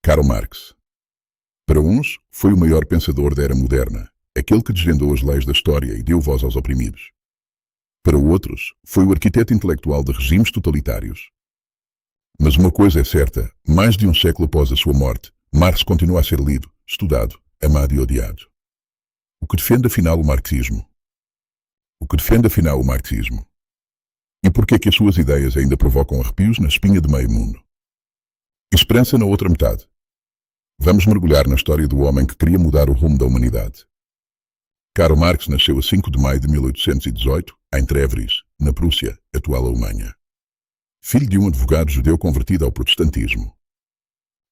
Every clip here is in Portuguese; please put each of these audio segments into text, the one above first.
Karl Marx. Para uns, foi o maior pensador da era moderna, aquele que desvendou as leis da história e deu voz aos oprimidos. Para outros, foi o arquiteto intelectual de regimes totalitários. Mas uma coisa é certa, mais de um século após a sua morte, Marx continua a ser lido, estudado, amado e odiado. O que defende afinal o marxismo? O que defende afinal o marxismo? E por que é que as suas ideias ainda provocam arrepios na espinha de meio mundo? Esperança na outra metade. Vamos mergulhar na história do homem que queria mudar o rumo da humanidade. Karl Marx nasceu a 5 de maio de 1818, em Trevris, na Prússia, atual Alemanha. Filho de um advogado judeu convertido ao protestantismo.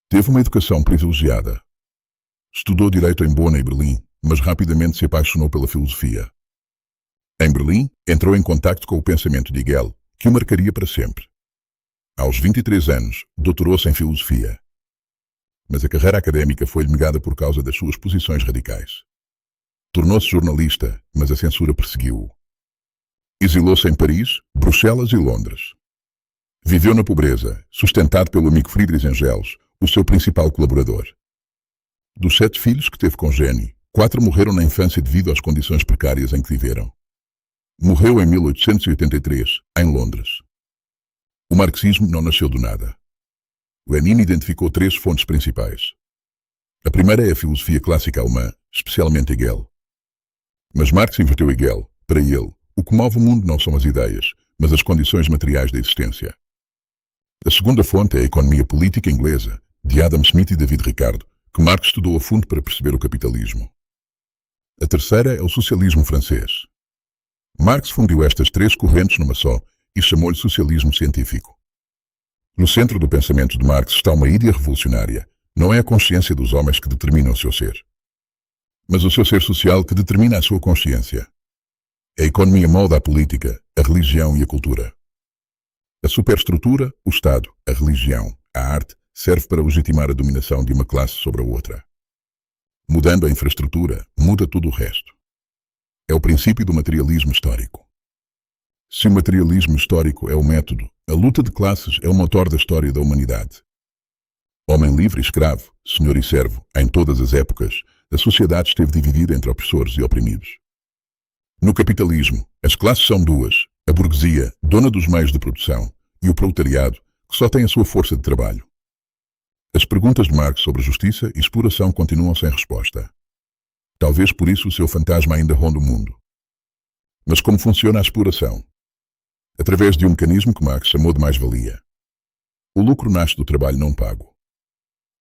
Teve uma educação privilegiada. Estudou direito em Bona e Berlim, mas rapidamente se apaixonou pela filosofia. Em Berlim, entrou em contacto com o pensamento de Hegel, que o marcaria para sempre. Aos 23 anos, doutorou-se em filosofia. Mas a carreira académica foi-lhe negada por causa das suas posições radicais. Tornou-se jornalista, mas a censura perseguiu-o. Exilou-se em Paris, Bruxelas e Londres. Viveu na pobreza, sustentado pelo amigo Friedrich Engels, o seu principal colaborador. Dos 7 filhos que teve com Jenny, 4 morreram na infância devido às condições precárias em que viveram. Morreu em 1883, em Londres. O marxismo não nasceu do nada. Lenin identificou 3 fontes principais. A primeira é a filosofia clássica alemã, especialmente Hegel. Mas Marx inverteu Hegel. Para ele, o que move o mundo não são as ideias, mas as condições materiais da existência. A segunda fonte é a economia política inglesa, de Adam Smith e David Ricardo, que Marx estudou a fundo para perceber o capitalismo. A terceira é o socialismo francês. Marx fundiu estas 3 correntes numa só e chamou-lhe socialismo científico. No centro do pensamento de Marx está uma ideia revolucionária. Não é a consciência dos homens que determina o seu ser, mas o seu ser social que determina a sua consciência. A economia molda a política, a religião e a cultura. A superestrutura, o Estado, a religião, a arte, serve para legitimar a dominação de uma classe sobre a outra. Mudando a infraestrutura, muda tudo o resto. É o princípio do materialismo histórico. Se o materialismo histórico é o método, a luta de classes é o motor da história da humanidade. Homem livre e escravo, senhor e servo, em todas as épocas, a sociedade esteve dividida entre opressores e oprimidos. No capitalismo, as classes são 2, a burguesia, dona dos meios de produção, e o proletariado, que só tem a sua força de trabalho. As perguntas de Marx sobre justiça e exploração continuam sem resposta. Talvez por isso o seu fantasma ainda ronda o mundo. Mas como funciona a exploração? Através de um mecanismo que Marx chamou de mais-valia. O lucro nasce do trabalho não pago.